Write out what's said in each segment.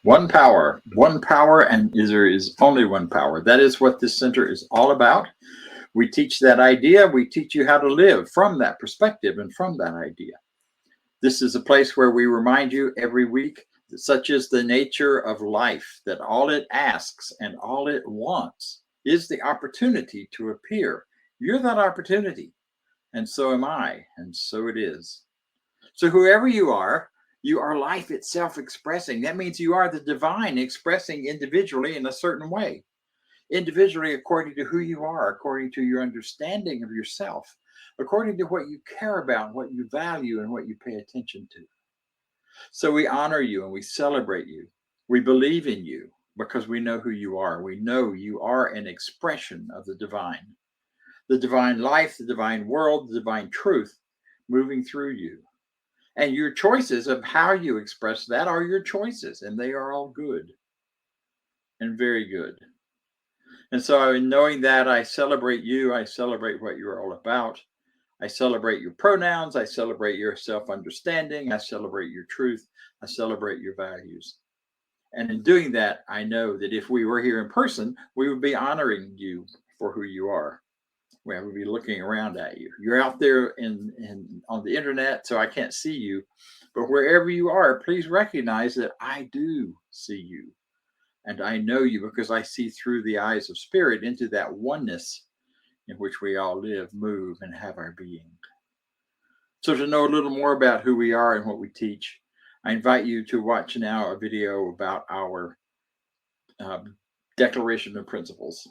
one power, and there is only one power. That is what this center is all about. We teach that idea. We teach you how to live from that perspective and from that idea. This is a place where we remind you every week that such is the nature of life, that all it asks and all it wants is the opportunity to appear. You're that opportunity, and so am I, and so it is. So whoever you are life itself expressing. That means you are the divine expressing individually in a certain way, individually according to who you are, according to your understanding of yourself, according to what you care about, what you value, and what you pay attention to. So we honor you and we celebrate you. We believe in you because we know who you are. We know you are an expression of the divine life, the divine world, the divine truth moving through you. And your choices of how you express that are your choices, and they are all good and very good. And so, in knowing that, I celebrate you, I celebrate what you're all about. I celebrate your pronouns, I celebrate your self understanding, I celebrate your truth, I celebrate your values. And in doing that, I know that if we were here in person, we would be honoring you for who you are. We would be looking around at you. You're out there on the internet, so I can't see you. But wherever you are, please recognize that I do see you. And I know you because I see through the eyes of spirit into that oneness in which we all live, move, and have our being. So to know a little more about who we are and what we teach, I invite you to watch now a video about our Declaration of Principles.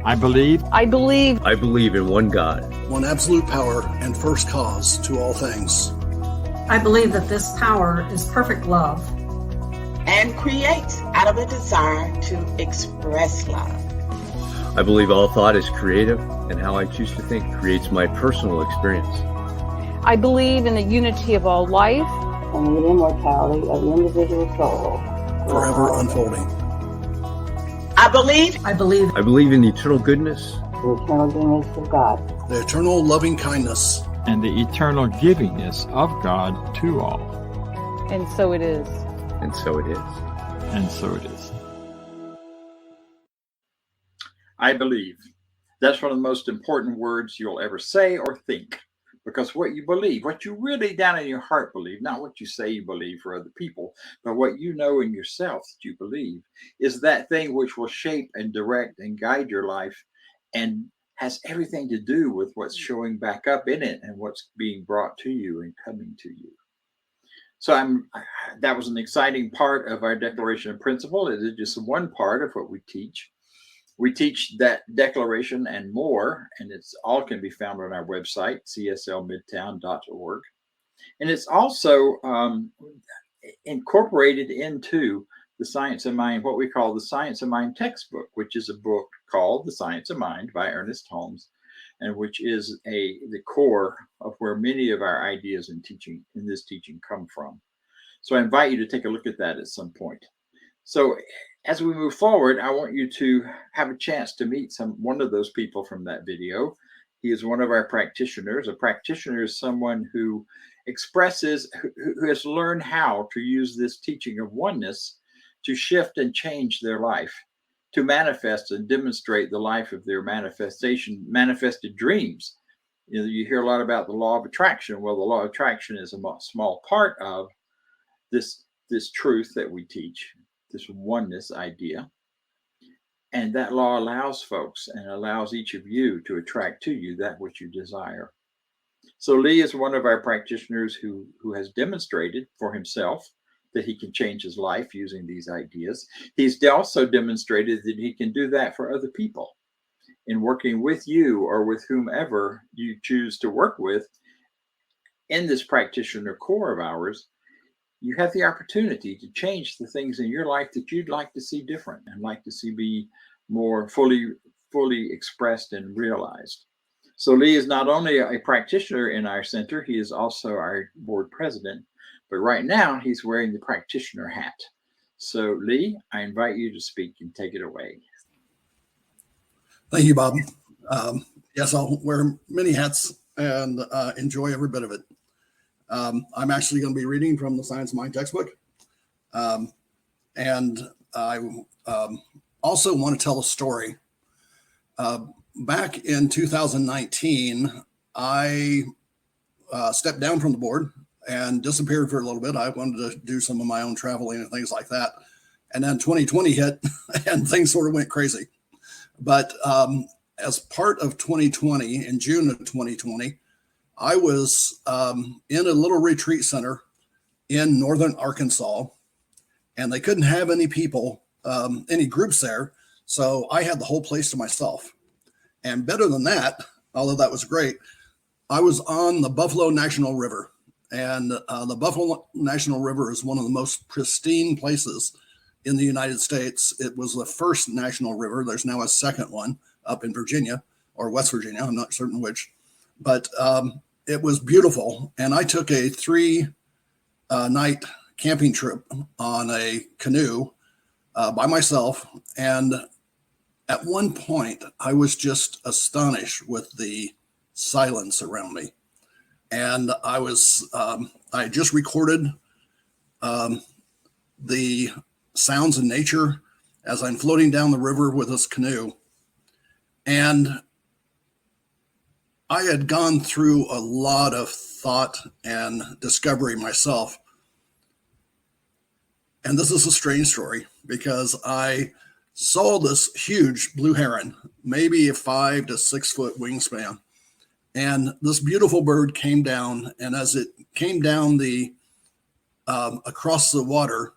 I believe in one God, one absolute power and first cause to all things. I believe that this power is perfect love and creates out of a desire to express love. I believe all thought is creative, and how I choose to think creates my personal experience. I believe in the unity of all life and the immortality of the individual soul, forever unfolding. I believe in the eternal goodness, the eternal goodness of God, the eternal loving kindness, and the eternal givingness of God to all. And so it is. And so it is. And so it is. I believe. That's one of the most important words you'll ever say or think. Because what you believe, what you really down in your heart believe, not what you say you believe for other people, but what you know in yourself that you believe, is that thing which will shape and direct and guide your life and has everything to do with what's showing back up in it and what's being brought to you and coming to you. So that was an exciting part of our Declaration of Principle. It is just one part of what we teach. We teach that declaration and more, and it's all can be found on our website, cslmidtown.org. And it's also incorporated into the Science of Mind, what we call the Science of Mind textbook, which is a book called The Science of Mind by Ernest Holmes, and which is the core of where many of our ideas in this teaching come from. So I invite you to take a look at that at some point. So as we move forward, I want you to have a chance to meet one of those people from that video. He is one of our practitioners. A practitioner is someone who who has learned how to use this teaching of oneness to shift and change their life, to manifest and demonstrate the life of their manifested dreams. You hear a lot about the law of attraction. Well, the law of attraction is a small part of this truth that we teach, this oneness idea. And that law allows folks and allows each of you to attract to you that which you desire. So Lee is one of our practitioners who has demonstrated for himself that he can change his life using these ideas. He's also demonstrated that he can do that for other people in working with you or with whomever you choose to work with in this practitioner core of ours. You have the opportunity to change the things in your life that you'd like to see different and like to see be more fully expressed and realized. So Lee is not only a practitioner in our center, he is also our board president, but right now he's wearing the practitioner hat. So, Lee, I invite you to speak and take it away. Thank you, Bob. Yes, I'll wear many hats and enjoy every bit of it. I'm actually going to be reading from the Science Mind textbook. And I also want to tell a story. Back in 2019, I stepped down from the board and disappeared for a little bit. I wanted to do some of my own traveling and things like that. And then 2020 hit and things sort of went crazy. But as part of 2020, in June of 2020, I was in a little retreat center in northern Arkansas, and they couldn't have any people, any groups there. So I had the whole place to myself. And better than that, although that was great, I was on the Buffalo National River. And the Buffalo National River is one of the most pristine places in the United States. It was the first national river. There's now a second one up in Virginia or West Virginia. I'm not certain which, but it was beautiful. And I took a 3-night camping trip on a canoe by myself. And at one point, I was just astonished with the silence around me. And I just recorded the sounds of nature as I'm floating down the river with this canoe. And I had gone through a lot of thought and discovery myself. And this is a strange story because I saw this huge blue heron, maybe a 5 to 6 foot wingspan. And this beautiful bird came down, and as it came down across the water,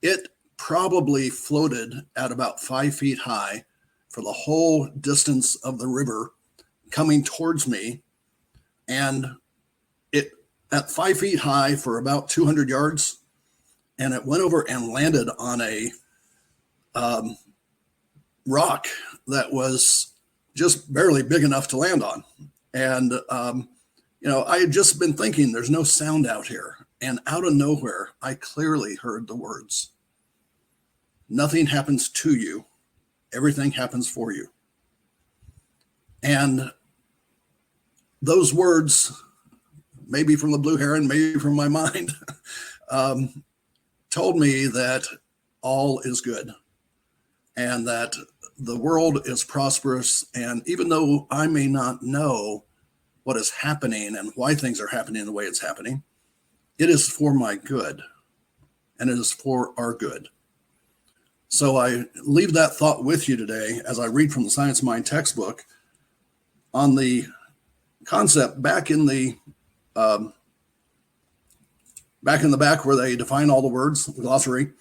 it probably floated at about 5 feet high for the whole distance of the river coming towards me. And it at 5 feet high for about 200 yards. And it went over and landed on a rock that was just barely big enough to land on. And, I had just been thinking there's no sound out here. And out of nowhere, I clearly heard the words, "Nothing happens to you. Everything happens for you." And those words, maybe from the blue heron, maybe from my mind, told me that all is good and that the world is prosperous. And even though I may not know what is happening and why things are happening the way it's happening, it is for my good and it is for our good. So I leave that thought with you today as I read from the Science Mind textbook on the concept back in the back where they define all the words, the glossary.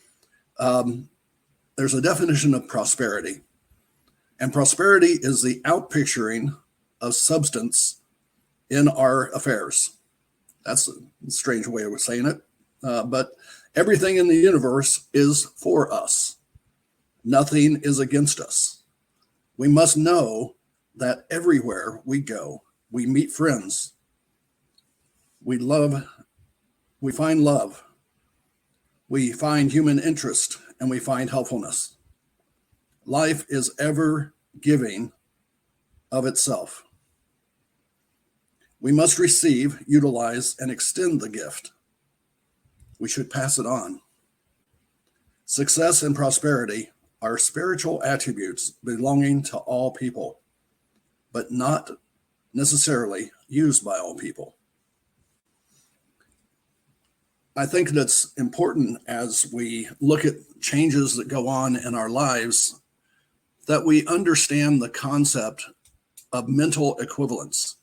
There's a definition of prosperity. And prosperity is the outpicturing of substance in our affairs. That's a strange way of saying it. But everything in the universe is for us. Nothing is against us. We must know that everywhere we go, we meet friends. We find love. We find human interest, and we find helpfulness. Life is ever giving of itself. We must receive, utilize, and extend the gift. We should pass it on. Success and prosperity are spiritual attributes belonging to all people, but not necessarily used by all people. I think that's important as we look at changes that go on in our lives, that we understand the concept of mental equivalence.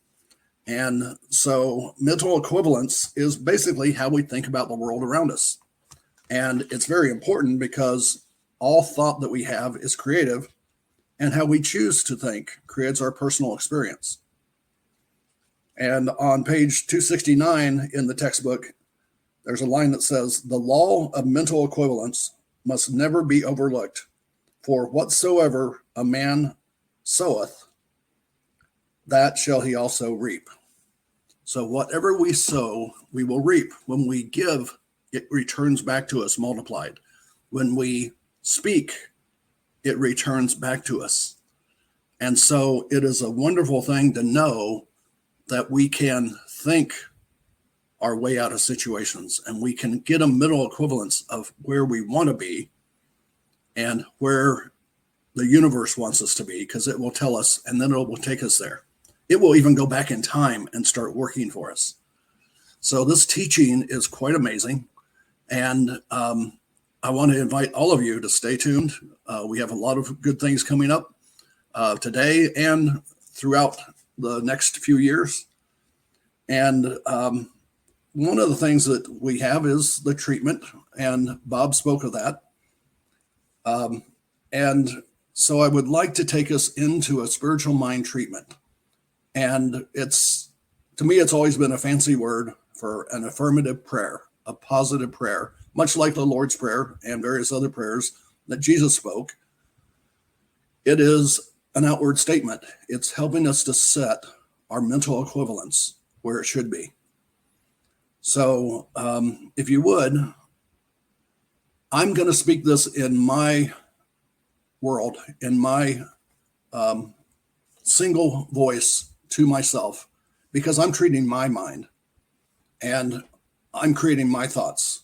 And so mental equivalence is basically how we think about the world around us. And it's very important because all thought that we have is creative, and how we choose to think creates our personal experience. And on page 269 in the textbook, there's a line that says, "The law of mental equivalence must never be overlooked, for whatsoever a man soweth, that shall he also reap." So whatever we sow, we will reap. When we give, it returns back to us multiplied. When we speak, it returns back to us. And so it is a wonderful thing to know that we can think our way out of situations, and we can get a middle equivalence of where we want to be and where the universe wants us to be, because it will tell us, and then it will take us there. It will even go back in time and start working for us. So this teaching is quite amazing. And I want to invite all of you to stay tuned. We have a lot of good things coming up today and throughout the next few years. And one of the things that we have is the treatment, and Bob spoke of that. And so I would like to take us into a spiritual mind treatment. And to me, it's always been a fancy word for an affirmative prayer, a positive prayer, much like the Lord's Prayer and various other prayers that Jesus spoke. It is an outward statement. It's helping us to set our mental equivalence where it should be. So if you would, I'm going to speak this in my world, in my single voice to myself, because I'm treating my mind and I'm creating my thoughts.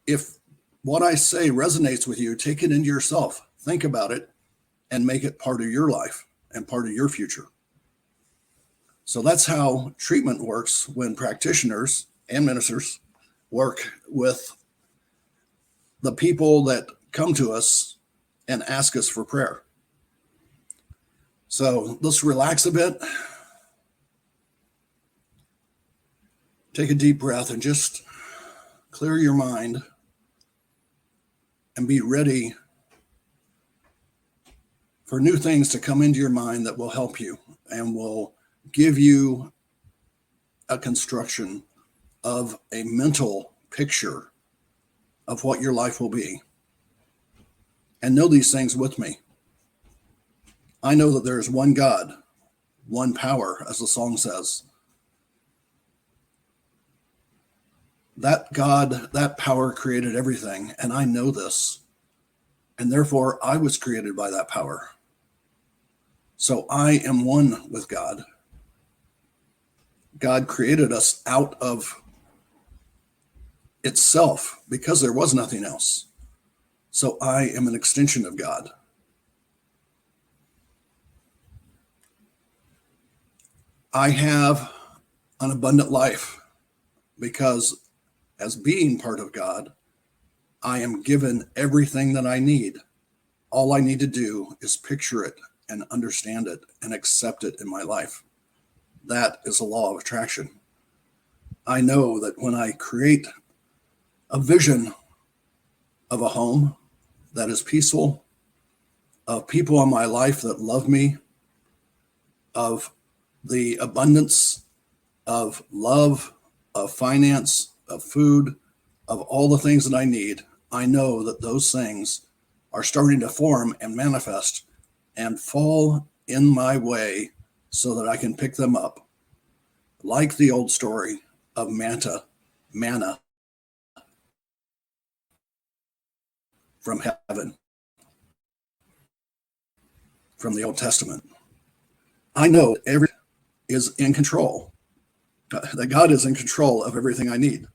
If what I say resonates with you, take it into yourself, think about it, and make it part of your life and part of your future. So that's how treatment works when practitioners and ministers work with the people that come to us and ask us for prayer. So let's relax a bit. Take a deep breath and just clear your mind and be ready for new things to come into your mind that will help you and will give you a construction of a mental picture of what your life will be. And know these things with me. I know that there is one God, one power, as the song says. That God, that power created everything, and I know this. And therefore, I was created by that power. So I am one with God. God created us out of itself because there was nothing else. So I am an extension of God. I have an abundant life because as being part of God, I am given everything that I need. All I need to do is picture it and understand it and accept it in my life. That is a law of attraction. I know that when I create a vision of a home that is peaceful, of people in my life that love me, of the abundance of love, of finance, of food, of all the things that I need, I know that those things are starting to form and manifest and fall in my way so that I can pick them up. Like the old story of manna from heaven, from the Old Testament. I know everything is in control, that God is in control of everything I need.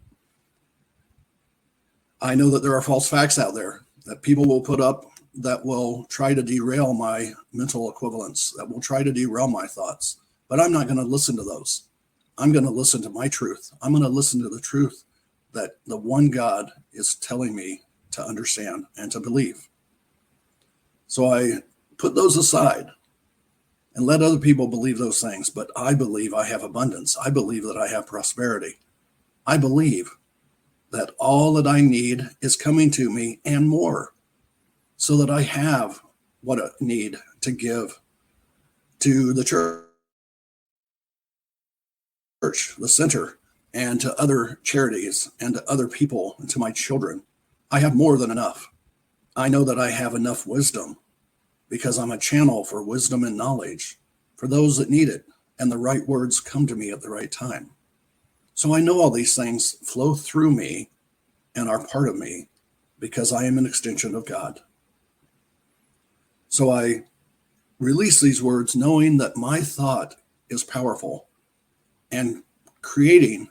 I know that there are false facts out there that people will put up that will try to derail my mental equivalence, that will try to derail my thoughts, but I'm not going to listen to those. I'm going to listen to my truth. I'm going to listen to the truth that the one God is telling me to understand and to believe. So I put those aside and let other people believe those things. But I believe I have abundance. I believe that I have prosperity. I believe that all that I need is coming to me and more, so that I have what I need to give to the church, the center, and to other charities and to other people and to my children. I have more than enough. I know that I have enough wisdom because I'm a channel for wisdom and knowledge for those that need it, and the right words come to me at the right time. So I know all these things flow through me and are part of me because I am an extension of God. So I release these words knowing that my thought is powerful and creating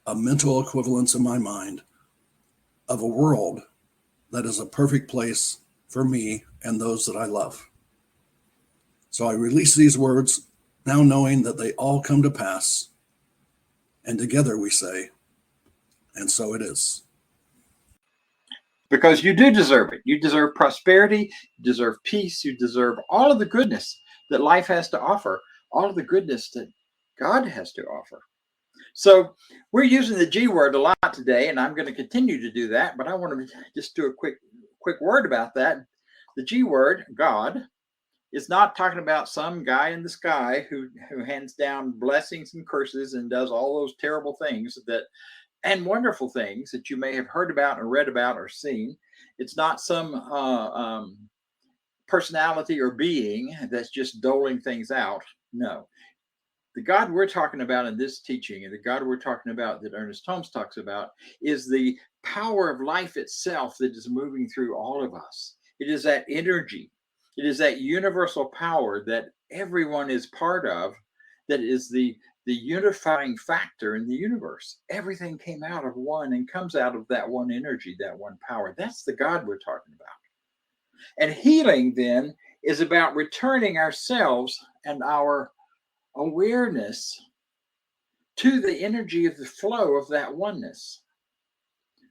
a mental equivalence in my mind of a world that is a perfect place for me and those that I love. So I release these words now knowing that they all come to pass. And together we say, and so it is. Because you do deserve it. You deserve prosperity, you deserve peace, you deserve all of the goodness that life has to offer, all of the goodness that God has to offer. So we're using the G word a lot today, and I'm going to continue to do that, but I want to just do a quick word about that. The G word, God, is not talking about some guy in the sky who hands down blessings and curses and does all those terrible things and wonderful things that you may have heard about or read about or seen. It's not some personality or being that's just doling things out. No. The God we're talking about in this teaching, and the God we're talking about that Ernest Holmes talks about, is the power of life itself that is moving through all of us. It is that energy. It is that universal power that everyone is part of, that is the unifying factor in the universe. Everything came out of one and comes out of that one energy, that one power. That's the God we're talking about. And healing then is about returning ourselves and our awareness to the energy of the flow of that oneness.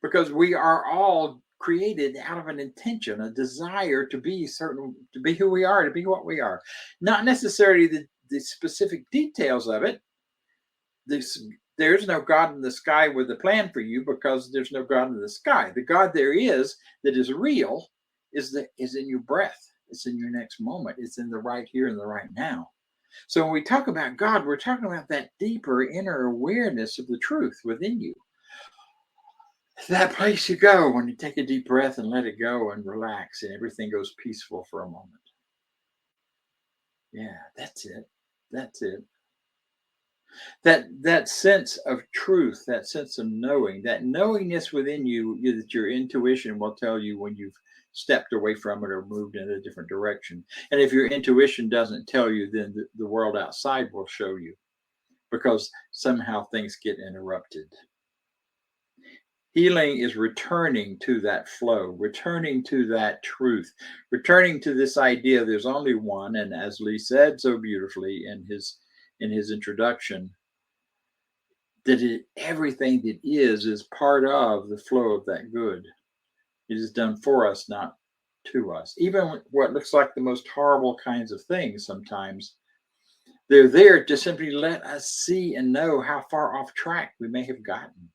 Because we are all created out of an intention, a desire to be certain, to be who we are, to be what we are. Not necessarily the specific details of it. There's no God in the sky with a plan for you, because there's no God in the sky. The God there is that is real is in your breath. It's in your next moment. It's in the right here and the right now. So when we talk about God, we're talking about that deeper inner awareness of the truth within you. That place you go when you take a deep breath and let it go and relax, and everything goes peaceful for a moment. Yeah, that's it. That's it. That sense of truth, that sense of knowing, that knowingness within you, that your intuition will tell you when you've stepped away from it or moved in a different direction. And if your intuition doesn't tell you, then the world outside will show you, because somehow things get interrupted. Healing is returning to that flow, returning to that truth, returning to this idea there's only one. And as Lee said so beautifully in his introduction, that everything that is part of the flow of that good. It is done for us, not to us. Even what looks like the most horrible kinds of things, sometimes they're there to simply let us see and know how far off track we may have gotten,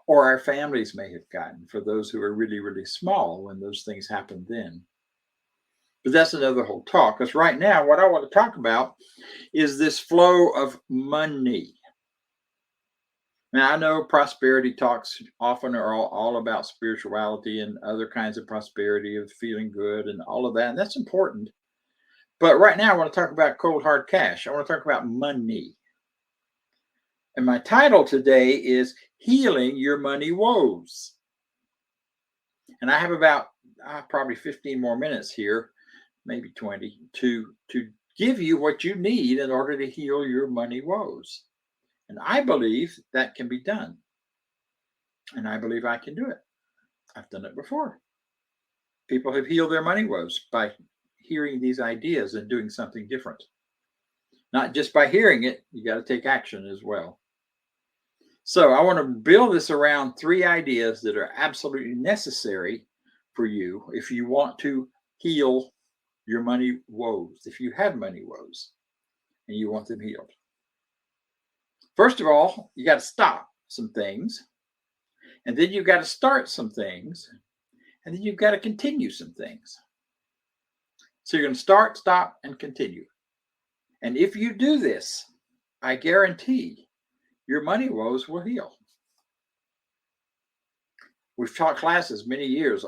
or our families may have gotten, for those who are really, really small when those things happen then. But that's another whole talk, because right now what I want to talk about is this flow of money. Now, I know prosperity talks often are all about spirituality and other kinds of prosperity, of feeling good and all of that, and that's important. But right now I want to talk about cold hard cash. I want to talk about money. And my title today is Healing Your Money Woes. And I have about probably 15 more minutes here, maybe 20, to give you what you need in order to heal your money woes. And I believe that can be done. And I believe I can do it. I've done it before. People have healed their money woes by hearing these ideas and doing something different. Not just by hearing it, you got to take action as well. So I want to build this around 3 ideas that are absolutely necessary for you if you want to heal your money woes, if you have money woes and you want them healed. First of all, you got to stop some things, and then you've got to start some things, and then you've got to continue some things. So you're going to start, stop, and continue. And if you do this, I guarantee your money woes will heal. We've taught classes many years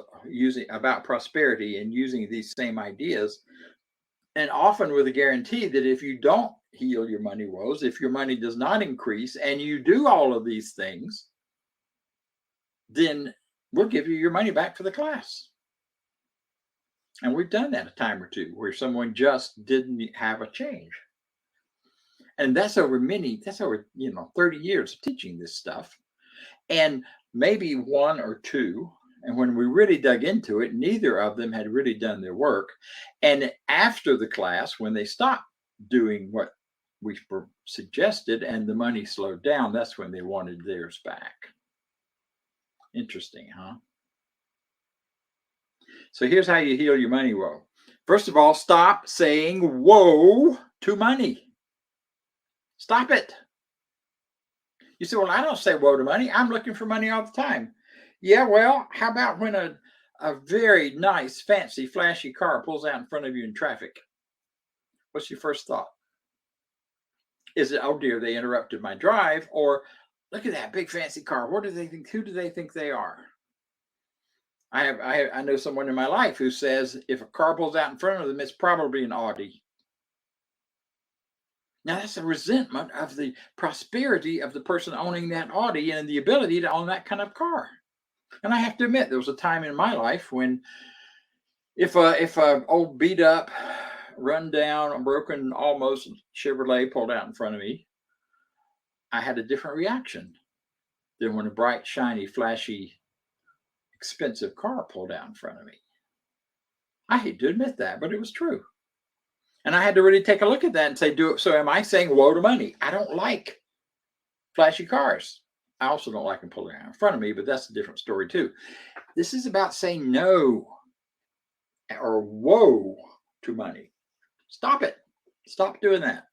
about prosperity and using these same ideas, and often with a guarantee that if you don't heal your money woes, if your money does not increase and you do all of these things, then we'll give you your money back for the class. And we've done that a time or two where someone just didn't have a change. And that's over 30 years of teaching this stuff. And maybe one or two. And when we really dug into it, neither of them had really done their work. And after the class, when they stopped doing what we suggested and the money slowed down, that's when they wanted theirs back. Interesting, huh? So here's how you heal your money woe. First of all, stop saying woe to money. Stop it. You say, well, I don't say woe to money. I'm looking for money all the time. Yeah, well, how about when a very nice, fancy, flashy car pulls out in front of you in traffic? What's your first thought? Is it, oh dear, they interrupted my drive? Or look at that big fancy car. What do they think? Who do they think they are? I know someone in my life who says if a car pulls out in front of them, it's probably an Audi. Now that's a resentment of the prosperity of the person owning that Audi and the ability to own that kind of car. And I have to admit, there was a time in my life when if a old beat up, run down, broken almost Chevrolet pulled out in front of me, I had a different reaction than when a bright, shiny, flashy, expensive car pulled out in front of me. I hate to admit that, but it was true. And I had to really take a look at that and say, so am I saying woe to money? I don't like flashy cars. I also don't like them pulling out in front of me, but that's a different story too. This is about saying no or woe to money. Stop it. Stop doing that.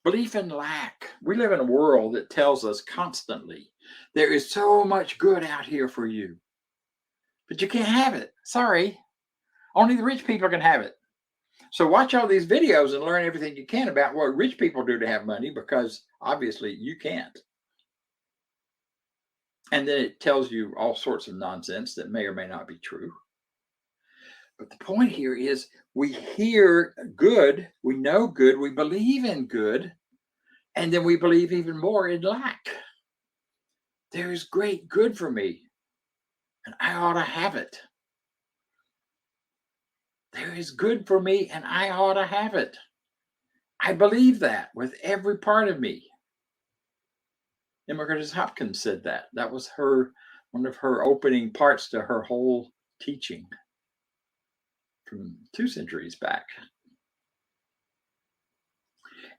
Belief in lack. We live in a world that tells us constantly there is so much good out here for you, but you can't have it. Sorry. Only the rich people can have it. So watch all these videos and learn everything you can about what rich people do to have money, because obviously you can't. And then it tells you all sorts of nonsense that may or may not be true. But the point here is we hear good, we know good, we believe in good, and then we believe even more in lack. There is great good for me, and I ought to have it. There is good for me, and I ought to have it. I believe that with every part of me. Immigrant Hopkins said that. That was one of her opening parts to her whole teaching from 2 centuries back.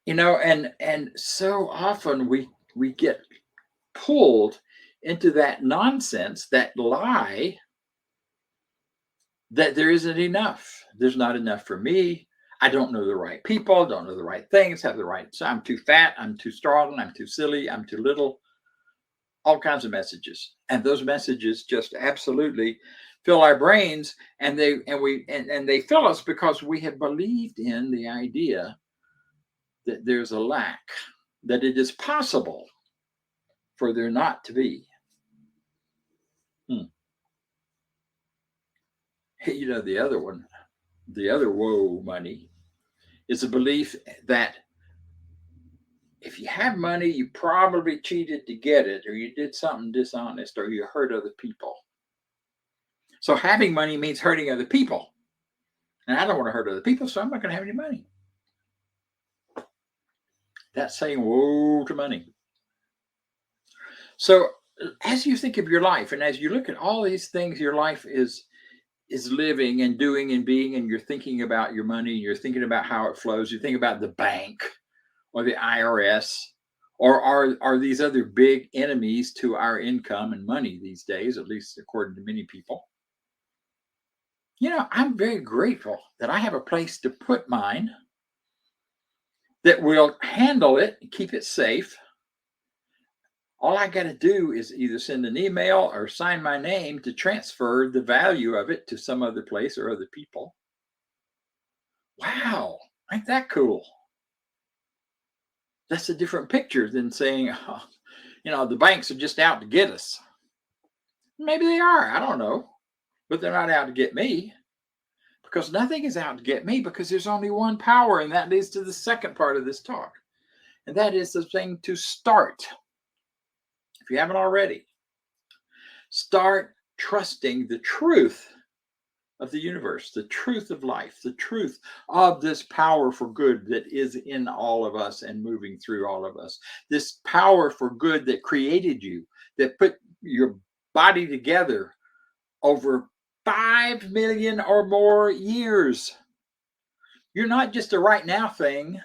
And so often we get pulled into that nonsense, that lie, that there isn't enough. There's not enough for me. I don't know the right people, don't know the right things, I'm too fat, I'm too strong, I'm too silly, I'm too little. All kinds of messages. And those messages just absolutely fill our brains, and they fill us because we have believed in the idea that there's a lack, that it is possible for there not to be. You know, the other one, the other woe money, is a belief that if you have money, you probably cheated to get it, or you did something dishonest, or you hurt other people. So having money means hurting other people. And I don't want to hurt other people, so I'm not going to have any money. That's saying woe to money. So as you think of your life, and as you look at all these things your life is living and doing and being, and you're thinking about your money, you're thinking about how it flows, you think about the bank or the IRS, or are these other big enemies to our income and money these days, at least according to many people. You know, I'm very grateful that I have a place to put mine that will handle it and keep it safe. All I got to do is either send an email or sign my name to transfer the value of it to some other place or other people. Wow, ain't that cool? That's a different picture than saying, oh, the banks are just out to get us. Maybe they are, I don't know. But they're not out to get me, because nothing is out to get me, because there's only one power, and that leads to the second part of this talk. And that is the thing to start. If you haven't already, start trusting the truth of the universe, the truth of life, the truth of this power for good that is in all of us and moving through all of us. This power for good that created you, that put your body together over 5 million or more years. You're not just a right now thing. I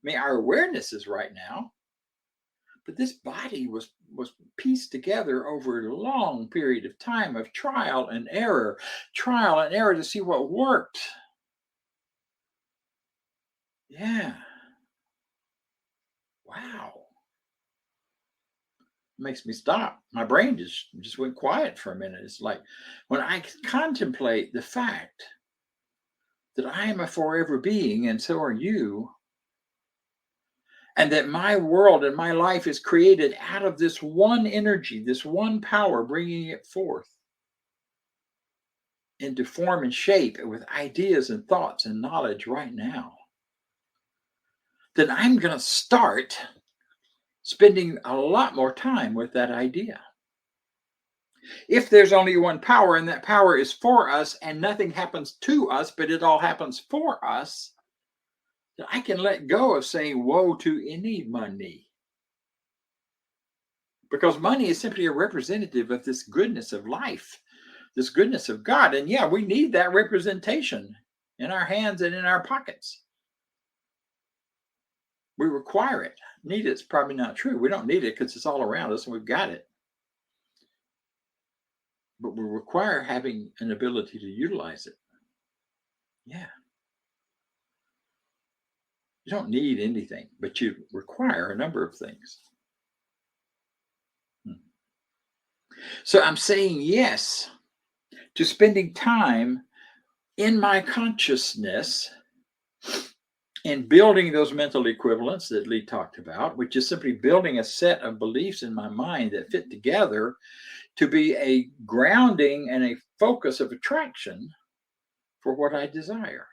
mean, our awareness is right now, but this body was pieced together over a long period of time of trial and error to see what worked. Yeah. Wow. Makes me stop. My brain just went quiet for a minute. It's like when I contemplate the fact that I am a forever being and so are you, and that my world and my life is created out of this one energy, this one power, bringing it forth into form and shape with ideas and thoughts and knowledge right now, then I'm going to start spending a lot more time with that idea. If there's only one power and that power is for us and nothing happens to us, but it all happens for us, then I can let go of saying woe to any money. Because money is simply a representative of this goodness of life, this goodness of God. And yeah, we need that representation in our hands and in our pockets. We require it. Need it's probably not true. We don't need it because it's all around us and we've got it. But we require having an ability to utilize it. Yeah. You don't need anything, but you require a number of things. So I'm saying yes to spending time in my consciousness and building those mental equivalents that Lee talked about, which is simply building a set of beliefs in my mind that fit together to be a grounding and a focus of attraction for what I desire.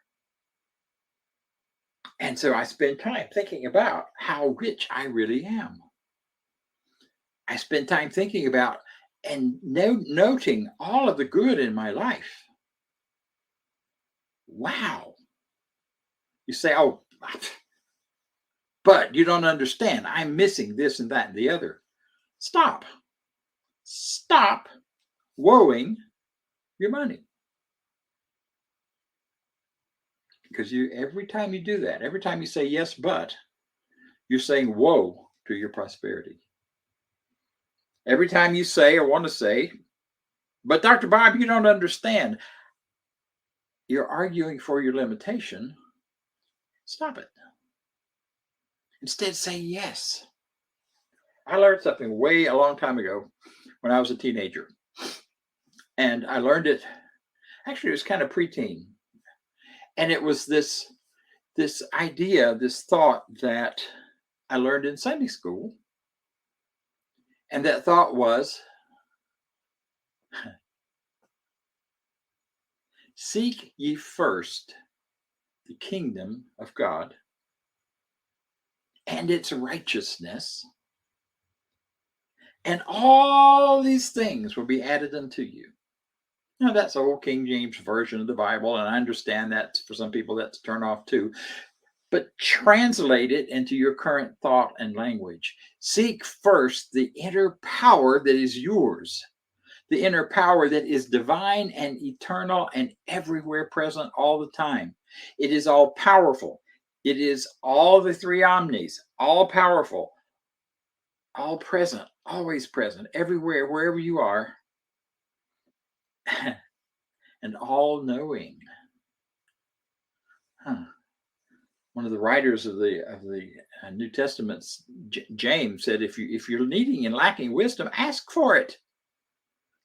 And so I spend time thinking about how rich I really am. I spend time thinking about and noting all of the good in my life. Wow. You say, oh, but you don't understand. I'm missing this and that and the other. Stop. Stop woeing your money. Because every time you do that, every time you say yes, but, you're saying woe to your prosperity. Every time you say or want to say, but Dr. Bob, you don't understand, you're arguing for your limitation. Stop it. Instead, say yes. I learned something a long time ago when I was a teenager. And I learned it, actually, it was kind of preteen. And it was this idea, this thought that I learned in Sunday school. And that thought was, seek ye first the kingdom of God and its righteousness, and all these things will be added unto you. Now, that's old King James Version of the Bible, and I understand that for some people that's a turn off too. But translate it into your current thought and language. Seek first the inner power that is yours, the inner power that is divine and eternal and everywhere present all the time. It is all powerful. It is all the three omnis, all powerful, all present, always present, everywhere, wherever you are, and all knowing. One of the writers of the New Testament, James, said, if you're needing and lacking wisdom, ask for it.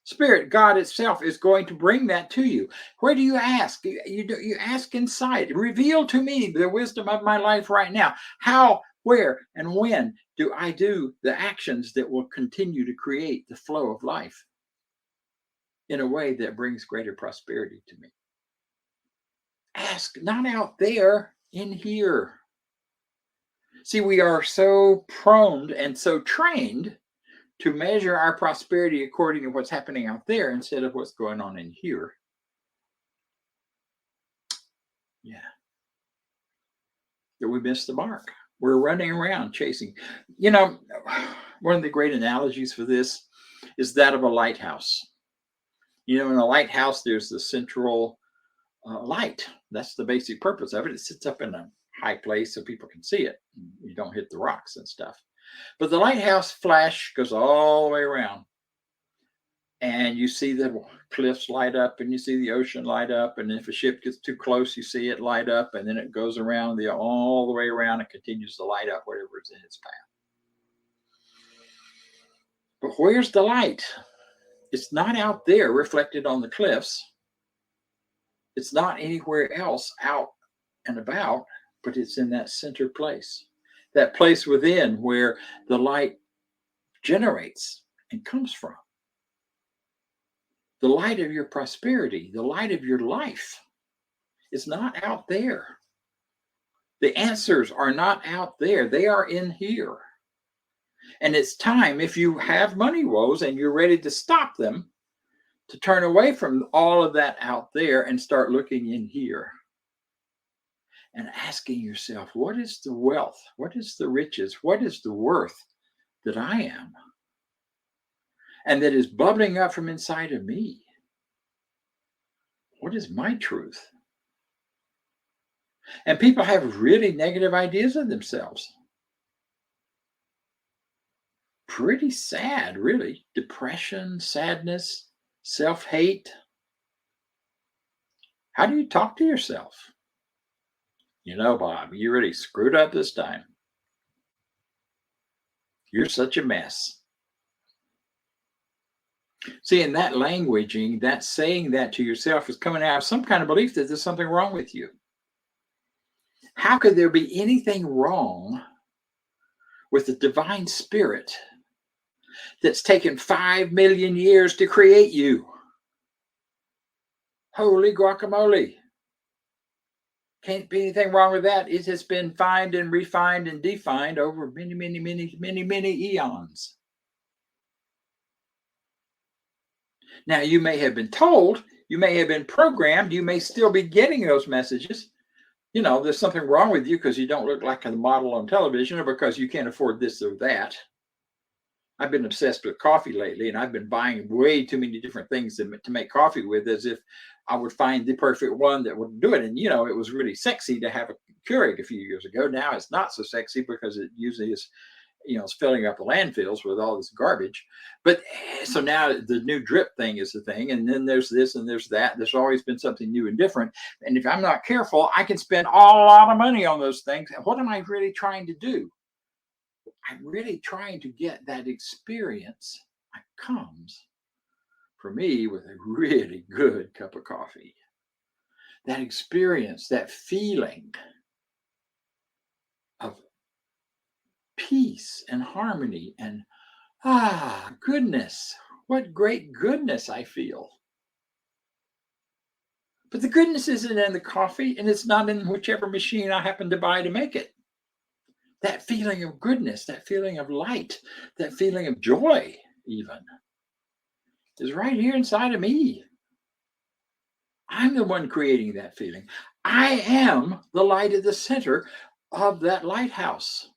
Spirit, God itself, is going to bring that to you. Where do you ask? You ask inside. Reveal to me the wisdom of my life right now. How, where, and when do I do the actions that will continue to create the flow of life in a way that brings greater prosperity to me? Ask, not out there, in here. See, we are so prone and so trained to measure our prosperity according to what's happening out there instead of what's going on in here. Yeah. That we missed the mark. We're running around chasing. You know, one of the great analogies for this is that of a lighthouse. You know, in a lighthouse, there's the central light. That's the basic purpose of it. It sits up in a high place so people can see it. You don't hit the rocks and stuff. But the lighthouse flash goes all the way around. And you see the cliffs light up and you see the ocean light up. And if a ship gets too close, you see it light up. And then it goes around all the way around and continues to light up whatever is in its path. But where's the light? It's not out there reflected on the cliffs. It's not anywhere else out and about, but it's in that center place, that place within where the light generates and comes from. The light of your prosperity, the light of your life is not out there. The answers are not out there. They are in here. And it's time, if you have money woes and you're ready to stop them, to turn away from all of that out there and start looking in here and asking yourself, what is the wealth? What is the riches? What is the worth that I am? And that is bubbling up from inside of me. What is my truth? And people have really negative ideas of themselves. Pretty sad, really. Depression, sadness, self-hate. How do you talk to yourself? You know, Bob, you really screwed up this time. You're such a mess. See, in that languaging, that saying that to yourself is coming out of some kind of belief that there's something wrong with you. How could there be anything wrong with the divine spirit that's taken 5 million years to create you? Holy guacamole. Can't be anything wrong with that. It has been fined and refined and defined over many, many, many, many, many eons. Now, you may have been told, you may have been programmed, you may still be getting those messages. You know, there's something wrong with you because you don't look like a model on television or because you can't afford this or that. I've been obsessed with coffee lately, and I've been buying way too many different things to make coffee with, as if I would find the perfect one that would do it. And, you know, it was really sexy to have a Keurig a few years ago. Now it's not so sexy because it usually is, you know, it's filling up the landfills with all this garbage. But so now the new drip thing is the thing. And then there's this and there's that. There's always been something new and different. And if I'm not careful, I can spend a lot of money on those things. And what am I really trying to do? I'm really trying to get that experience that comes for me with a really good cup of coffee. That experience, that feeling of peace and harmony and goodness. What great goodness I feel. But the goodness isn't in the coffee, and it's not in whichever machine I happen to buy to make it. That feeling of goodness, that feeling of light, that feeling of joy even is right here inside of me. I'm the one creating that feeling. I am the light at the center of that lighthouse.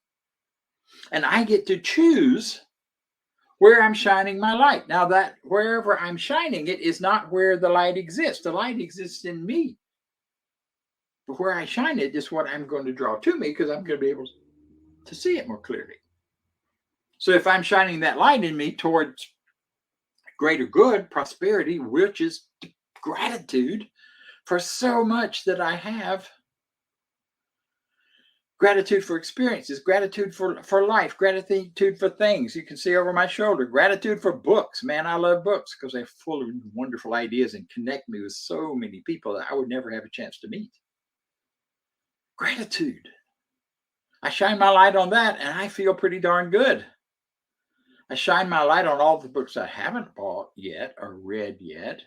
And I get to choose where I'm shining my light. Now, that wherever I'm shining it is not where the light exists. The light exists in me. But where I shine it is what I'm going to draw to me, because I'm going to be able to see it more clearly. So if I'm shining that light in me towards greater good, prosperity, riches, gratitude for so much that I have, gratitude for experiences, gratitude for life, gratitude for things you can see over my shoulder, gratitude for books. Man, I love books because they're full of wonderful ideas and connect me with so many people that I would never have a chance to meet. Gratitude. I shine my light on that and I feel pretty darn good. I shine my light on all the books I haven't bought yet or read yet,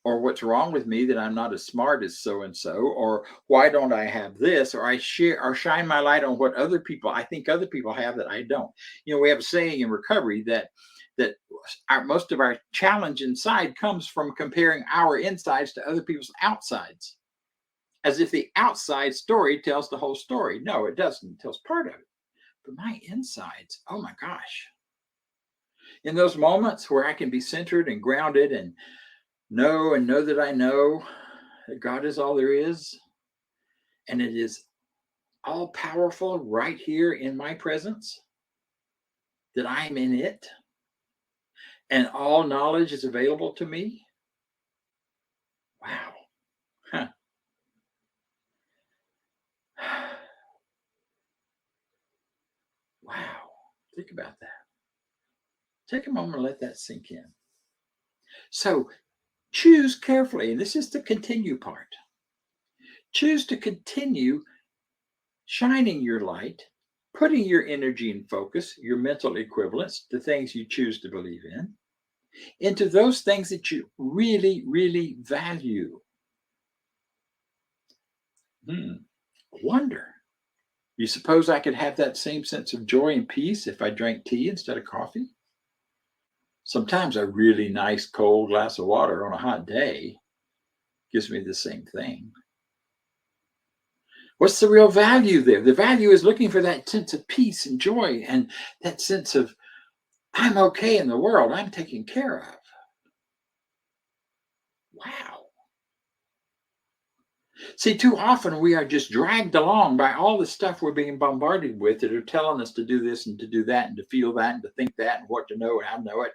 or what's wrong with me that I'm not as smart as so-and-so, or why don't I have this, or I share or shine my light on what I think other people have that I don't. You know, we have a saying in recovery that that most of our challenge inside comes from comparing our insides to other people's outsides, as if the outside story tells the whole story. No, it doesn't. It tells part of it. But my insides, oh my gosh. In those moments where I can be centered and grounded and know that I know that God is all there is, and it is all powerful right here in my presence, that I am in it, and all knowledge is available to me. Wow. Huh. Wow. Think about that. Take a moment and let that sink in. So choose carefully, and this is the continue part. Choose to continue shining your light, putting your energy and focus, your mental equivalents, the things you choose to believe in, into those things that you really, really value. Wonder. You suppose I could have that same sense of joy and peace if I drank tea instead of coffee? Sometimes a really nice cold glass of water on a hot day gives me the same thing. What's the real value there? The value is looking for that sense of peace and joy and that sense of I'm okay in the world, I'm taken care of. Wow. See, too often we are just dragged along by all the stuff we're being bombarded with that are telling us to do this and to do that and to feel that and to think that and what to know and how to know it.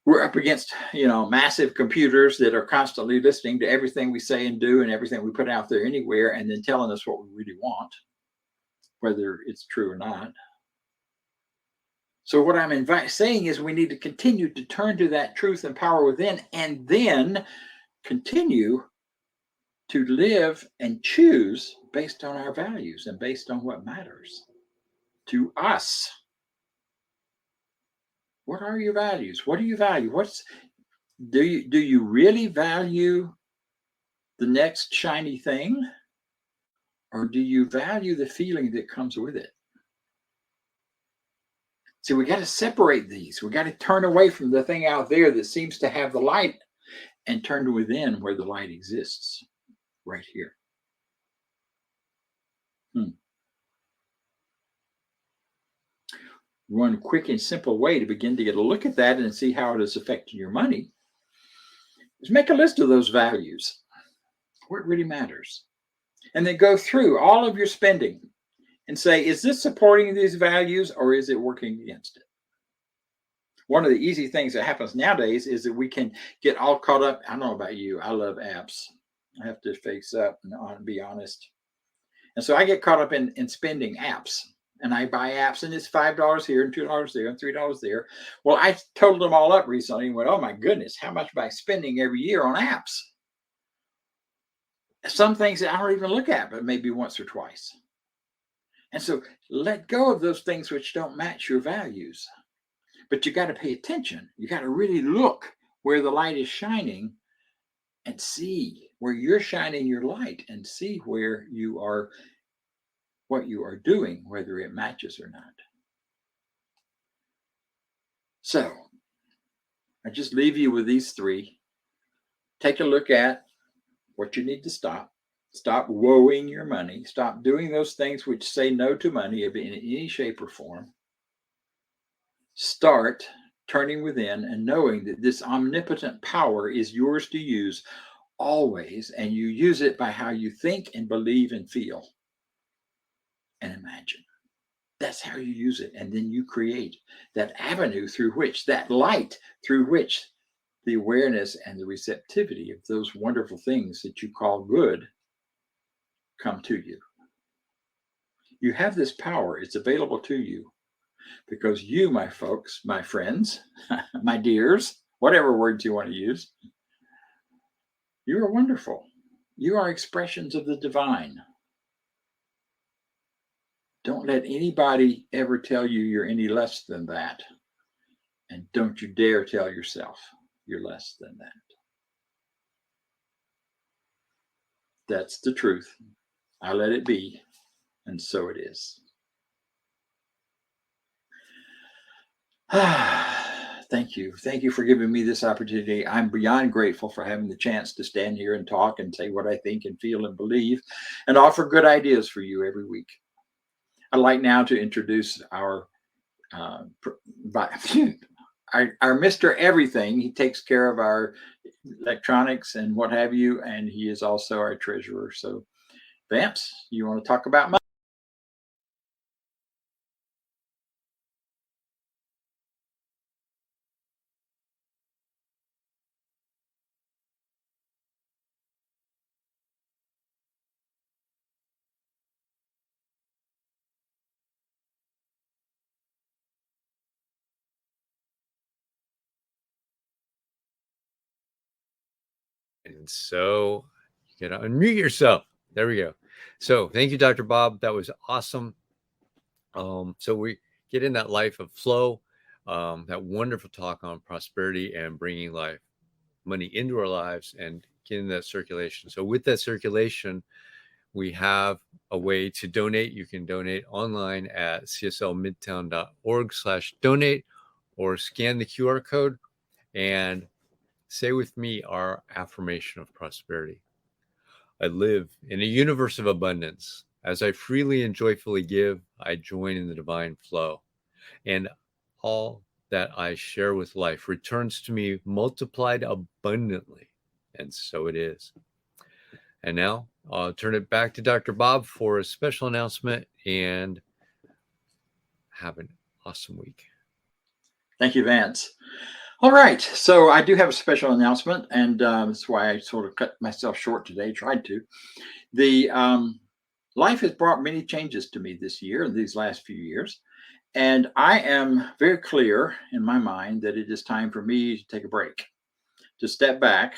We're up against, massive computers that are constantly listening to everything we say and do and everything we put out there anywhere and then telling us what we really want, whether it's true or not. So what I'm saying is we need to continue to turn to that truth and power within and then continue to live and choose based on our values and based on what matters to us. What are your values? What do you value? Do you really value the next shiny thing? Or do you value the feeling that comes with it? See, we got to separate these. We got to turn away from the thing out there that seems to have the light and turn to within where the light exists, right here. One quick and simple way to begin to get a look at that and see how it is affecting your money is make a list of those values, where it really matters. And then go through all of your spending and say, is this supporting these values or is it working against it? One of the easy things that happens nowadays is that we can get all caught up. I don't know about you. I love apps. I have to face up and be honest. And so I get caught up in spending apps. And I buy apps and it's $5 here and $2 there and $3 there. Well, I totaled them all up recently and went, oh my goodness, how much am I spending every year on apps? Some things that I don't even look at, but maybe once or twice. And so let go of those things which don't match your values. But you got to pay attention. You got to really look where the light is shining and see where you're shining your light and see where you are, what you are doing, whether it matches or not. So I just leave you with these three. Take a look at what you need to stop. Stop woeing your money. Stop doing those things which say no to money in any shape or form. Start turning within and knowing that this omnipotent power is yours to use always, and you use it by how you think and believe and feel and imagine. That's how you use it. And then you create that avenue through which, that light through which the awareness and the receptivity of those wonderful things that you call good come to you. You have this power. It's available to you because you, my folks, my friends, my dears, whatever words you want to use, you are wonderful. You are expressions of the divine. Don't let anybody ever tell you you're any less than that. And don't you dare tell yourself you're less than that. That's the truth. I let it be, and so it is. Thank you. Thank you for giving me this opportunity. I'm beyond grateful for having the chance to stand here and talk and say what I think and feel and believe and offer good ideas for you every week. I'd like now to introduce our our Mr. Everything. He takes care of our electronics and what have you, and he is also our treasurer. So, Vance, you want to talk about money? And so you got to unmute yourself. There we go. So thank you, Dr. Bob. That was awesome. So we get in that life of flow, that wonderful talk on prosperity and bringing money into our lives and getting that circulation. So with that circulation, we have a way to donate. You can donate online at cslmidtown.org/donate or scan the QR code and say with me our affirmation of prosperity. I live in a universe of abundance. As I freely and joyfully give, I join in the divine flow. And all that I share with life returns to me multiplied abundantly. And so it is. And now I'll turn it back to Dr. Bob for a special announcement, and have an awesome week. Thank you, Vance. All right. So I do have a special announcement, and that's why I sort of cut myself short today, tried to. The life has brought many changes to me this year and these last few years. And I am very clear in my mind that it is time for me to take a break, to step back.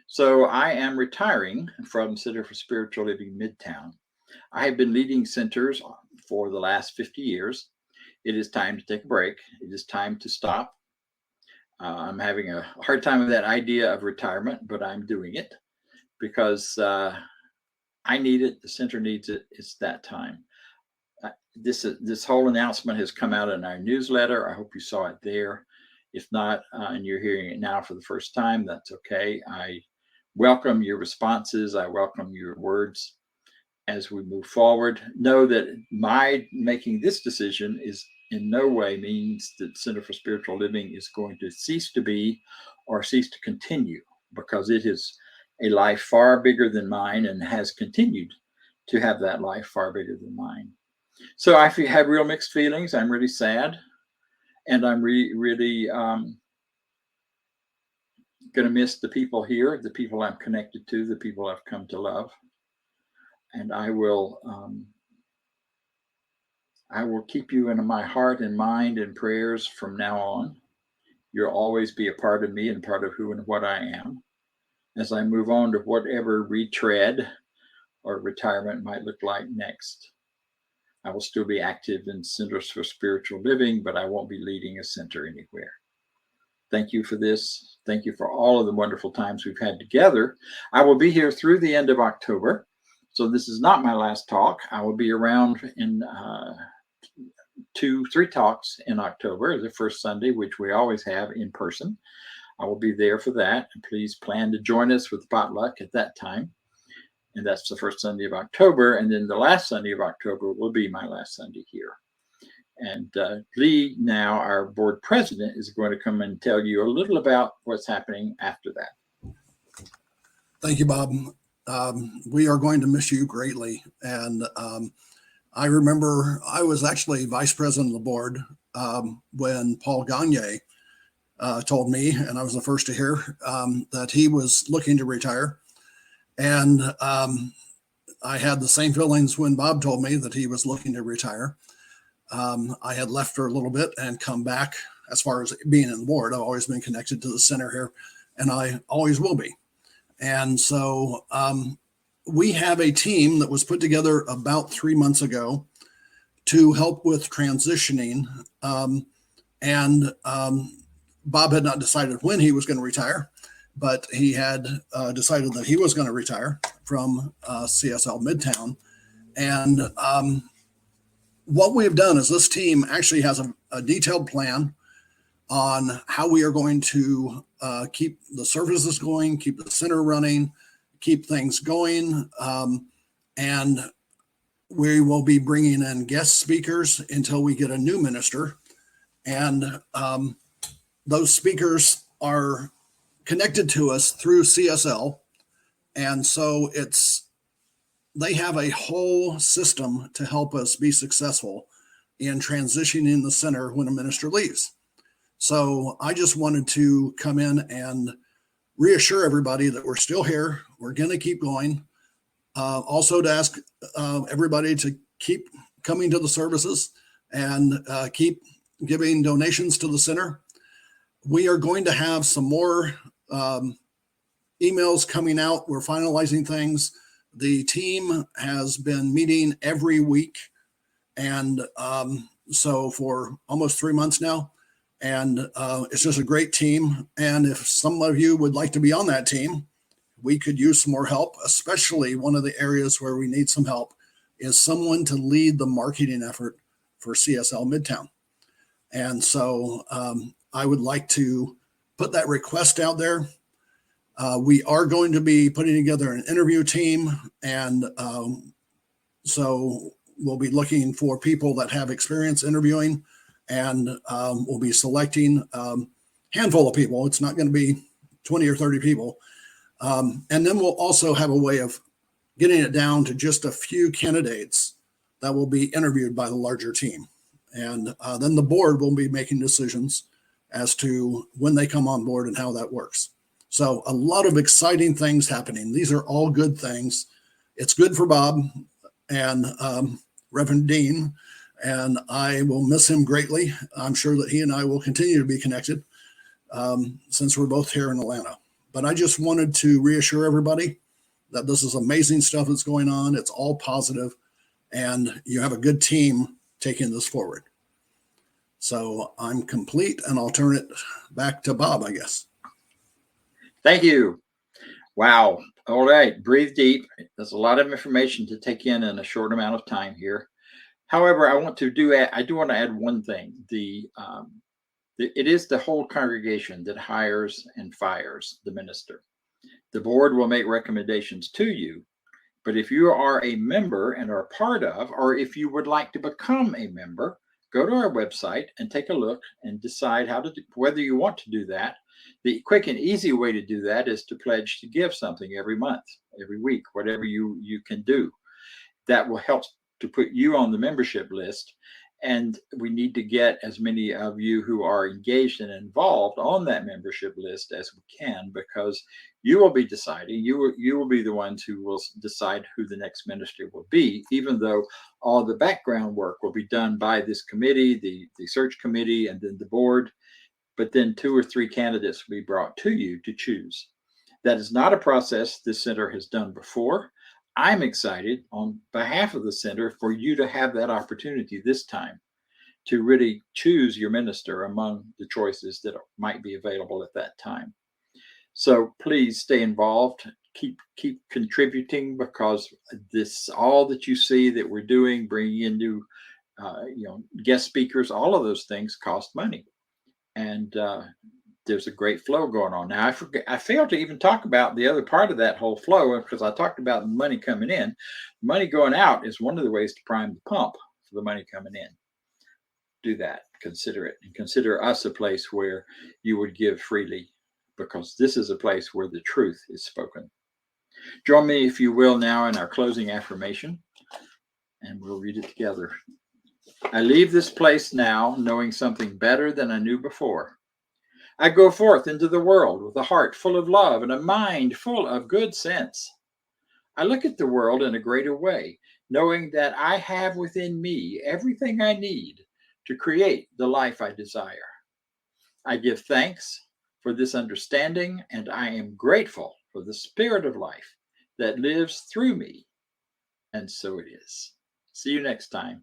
So I am retiring from Center for Spiritual Living Midtown. I have been leading centers for the last 50 years. It is time to take a break. It is time to stop. I'm having a hard time with that idea of retirement, but I'm doing it because I need it. The center needs it. It's that time. This whole announcement has come out in our newsletter. I hope you saw it there. If not, and you're hearing it now for the first time, that's okay. I welcome your responses. I welcome your words as we move forward. Know that my making this decision is in no way means that Center for Spiritual Living is going to cease to be or cease to continue, because it is a life far bigger than mine and has continued to have that life far bigger than mine. So I have real mixed feelings. I'm really sad, and I'm really going to miss the people here, the people I'm connected to, the people I've come to love. And I will keep you in my heart and mind and prayers from now on. You'll always be a part of me and part of who and what I am as I move on to whatever retread or retirement might look like next. I will still be active in Centers for Spiritual Living, but I won't be leading a center anywhere. Thank you for this. Thank you for all of the wonderful times we've had together. I will be here through the end of October. So this is not my last talk. I will be around in 2-3 talks in October, the first Sunday, which we always have in person. I will be there for that. And please plan to join us with potluck at that time. And that's the first Sunday of October. And then the last Sunday of October will be my last Sunday here. And Lee, now our board president, is going to come and tell you a little about what's happening after that. Thank you, Bob. We are going to miss you greatly. And I remember I was actually vice president of the board when Paul Gagne told me, and I was the first to hear, that he was looking to retire. And I had the same feelings when Bob told me that he was looking to retire. I had left for a little bit and come back. As far as being in the board, I've always been connected to the center here, and I always will be. And so we have a team that was put together about 3 months ago to help with transitioning. Bob had not decided when he was going to retire, but he had decided that he was going to retire from CSL Midtown. And what we have done is this team actually has a detailed plan on how we are going to keep the services going, keep the center running, keep things going. And we will be bringing in guest speakers until we get a new minister. And those speakers are connected to us through CSL. And so they have a whole system to help us be successful in transitioning the center when a minister leaves. So I just wanted to come in and reassure everybody that we're still here. We're going to keep going. Also to ask everybody to keep coming to the services and keep giving donations to the center. We are going to have some more emails coming out. We're finalizing things. The team has been meeting every week. And so for almost 3 months now. And it's just a great team. And if some of you would like to be on that team, we could use some more help, especially one of the areas where we need some help is someone to lead the marketing effort for CSL Midtown. And so I would like to put that request out there. We are going to be putting together an interview team. And so we'll be looking for people that have experience interviewing, and we'll be selecting a handful of people. It's not going to be 20 or 30 people. And then we'll also have a way of getting it down to just a few candidates that will be interviewed by the larger team. And then the board will be making decisions as to when they come on board and how that works. So a lot of exciting things happening. These are all good things. It's good for Bob and Reverend Deen, and I will miss him greatly. I'm sure that he and I will continue to be connected since we're both here in Atlanta. But I just wanted to reassure everybody that this is amazing stuff that's going on. It's all positive, and you have a good team taking this forward. So I'm complete, and I'll turn it back to Bob, I guess. Thank you. Wow. All right. Breathe deep. There's a lot of information to take in a short amount of time here. However, I do want to add one thing. It is the whole congregation that hires and fires the minister. The board will make recommendations to you, but if you are a member and are part of, or if you would like to become a member, go to our website and take a look and decide whether you want to do that. The quick and easy way to do that is to pledge to give something every month, every week, whatever you can do. That will help to put you on the membership list. And we need to get as many of you who are engaged and involved on that membership list as we can, because you will be deciding, you will be the ones who will decide who the next minister will be, even though all the background work will be done by this committee, the search committee, and then the board. But then 2 or 3 candidates will be brought to you to choose. That is not a process this center has done before. I'm excited on behalf of the center for you to have that opportunity this time to really choose your minister among the choices that might be available at that time. So please stay involved, keep contributing, because all that you see that we're doing, bringing in new guest speakers, all of those things cost money. And there's a great flow going on. Now, I failed to even talk about the other part of that whole flow, because I talked about the money coming in. Money going out is one of the ways to prime the pump for the money coming in. Do that. Consider it. And consider us a place where you would give freely, because this is a place where the truth is spoken. Join me, if you will, now in our closing affirmation, and we'll read it together. I leave this place now knowing something better than I knew before. I go forth into the world with a heart full of love and a mind full of good sense. I look at the world in a greater way, knowing that I have within me everything I need to create the life I desire. I give thanks for this understanding, and I am grateful for the spirit of life that lives through me. And so it is. See you next time.